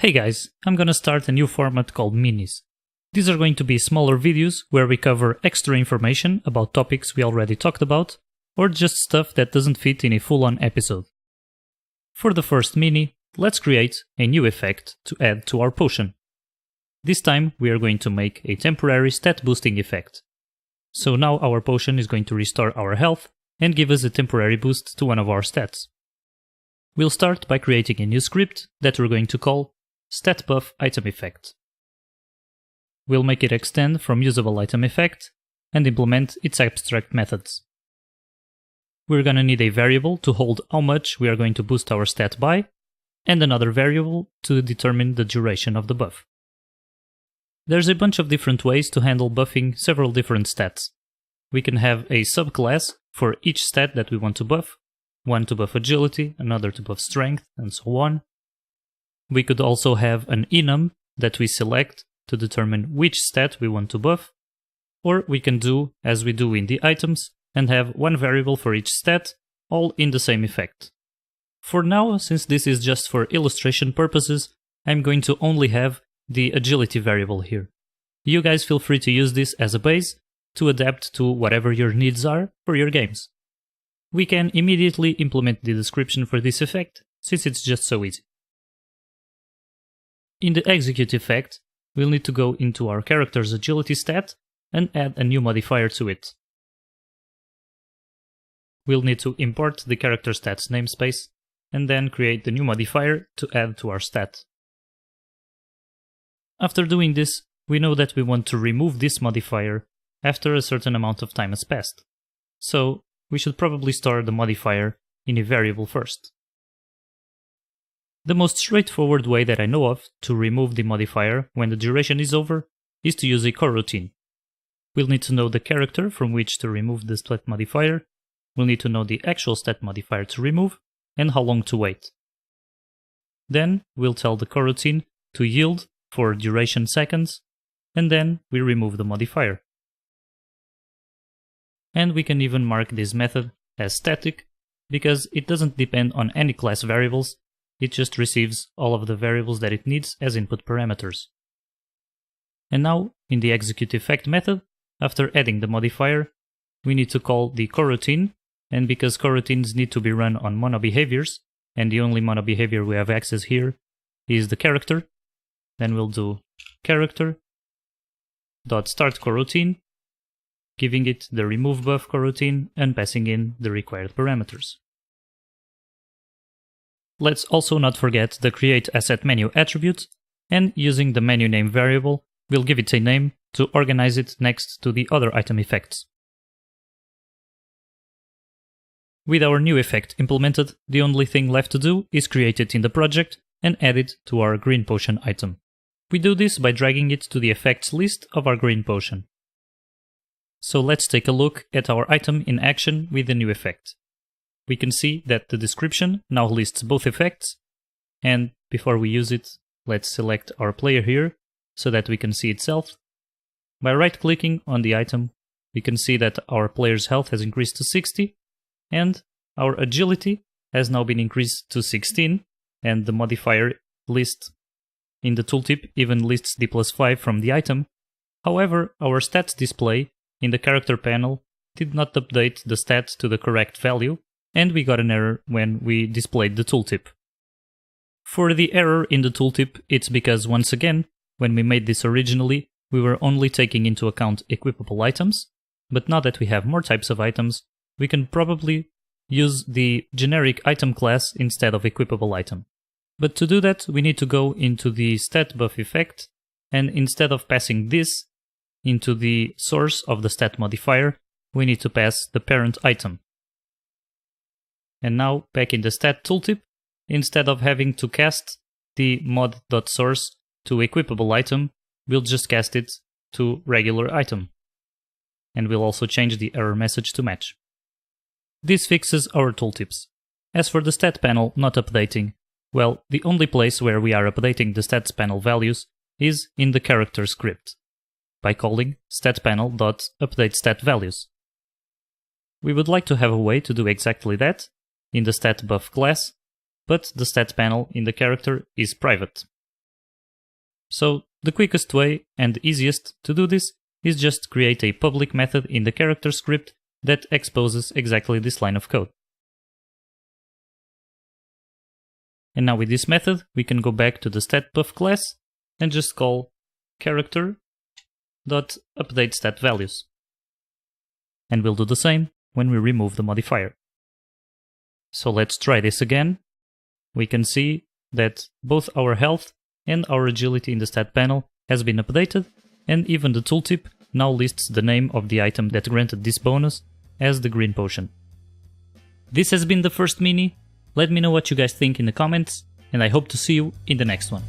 Hey guys, I'm gonna start a new format called minis. These are going to be smaller videos where we cover extra information about topics we already talked about, or just stuff that doesn't fit in a full-on episode. For the first mini, let's create a new effect to add to our potion. This time we are going to make a temporary stat boosting effect. So now our potion is going to restore our health and give us a temporary boost to one of our stats. We'll start by creating a new script that we're going to call StatBuff item effect. We'll make it extend from usable item effect and implement its abstract methods. We're gonna need a variable to hold how much we are going to boost our stat by, and another variable to determine the duration of the buff. There's a bunch of different ways to handle buffing several different stats. We can have a subclass for each stat that we want to buff, one to buff agility, another to buff strength, and so on. We could also have an enum that we select to determine which stat we want to buff, or we can do as we do in the items and have one variable for each stat, all in the same effect. For now, since this is just for illustration purposes, I'm going to only have the agility variable here. You guys feel free to use this as a base to adapt to whatever your needs are for your games. We can immediately implement the description for this effect, since it's just so easy. In the execute effect, we'll need to go into our character's agility stat and add a new modifier to it. We'll need to import the character stats namespace and then create the new modifier to add to our stat. After doing this, we know that we want to remove this modifier after a certain amount of time has passed. So we should probably store the modifier in a variable first. The most straightforward way that I know of to remove the modifier when the duration is over is to use a coroutine. We'll need to know the character from which to remove the stat modifier, we'll need to know the actual stat modifier to remove, and how long to wait. Then we'll tell the coroutine to yield for duration seconds, and then we remove the modifier. And we can even mark this method as static, because it doesn't depend on any class variables, it just receives all of the variables that it needs as input parameters. And now, in the execute effect method, after adding the modifier, we need to call the coroutine, and because coroutines need to be run on mono behaviors, and the only mono behavior we have access here is the character, then we'll do character.startCoroutine, giving it the remove buff coroutine and passing in the required parameters. Let's also not forget the create asset menu attribute, and using the menu name variable, we'll give it a name to organize it next to the other item effects. With our new effect implemented, the only thing left to do is create it in the project and add it to our green potion item. We do this by dragging it to the effects list of our green potion. So let's take a look at our item in action with the new effect. We can see that the description now lists both effects, and before we use it, let's select our player here so that we can see itself. By right-clicking on the item, we can see that our player's health has increased to 60, and our agility has now been increased to 16, and the modifier list in the tooltip even lists the +5 from the item. However, our stats display in the character panel did not update the stat to the correct value, and we got an error when we displayed the tooltip. For the error in the tooltip, it's because, once again, when we made this originally, we were only taking into account equipable items, but now that we have more types of items, we can probably use the generic item class instead of equipable item. But to do that, we need to go into the StatBuff effect, and instead of passing this into the source of the stat modifier, we need to pass the parent item. And now, back in the stat tooltip, instead of having to cast the mod.source to equipable item, we'll just cast it to regular item. And we'll also change the error message to match. This fixes our tooltips. As for the stat panel not updating, well, the only place where we are updating the stats panel values is in the character script, by calling statpanel.updateStatValues. We would like to have a way to do exactly that in the StatBuff class, but the stat panel in the character is private. So the quickest way and easiest to do this is just create a public method in the character script that exposes exactly this line of code. And now with this method, we can go back to the statBuff class and just call character.updateStatValues. And we'll do the same when we remove the modifier. So let's try this again. We can see that both our health and our agility in the stat panel has been updated, and even the tooltip now lists the name of the item that granted this bonus as the green potion. This has been the first mini. Let me know what you guys think in the comments, and I hope to see you in the next one.